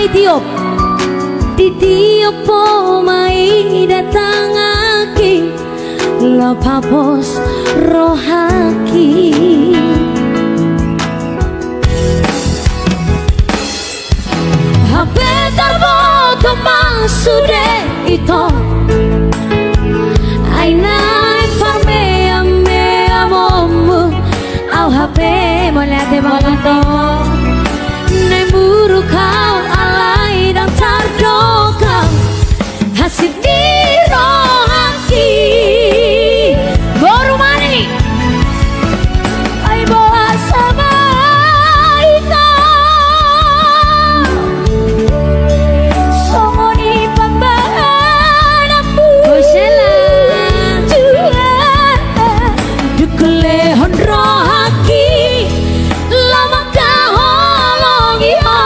tiup ditiup pomai datang aki lo papos rohaki hape tarboto masude ito ainai farme ame amomu au hape molate bangato nai buru kau alai dan tardoka hasil diro hati baru mani ai bawa sama ika somoni pambanamu kosela dukle honro haki lama kahologi ho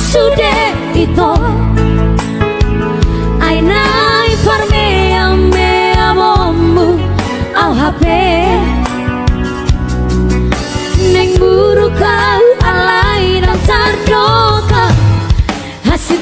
sudah itu ainai farme ame amomu au hape neng buru kau alai dan tardoka hasil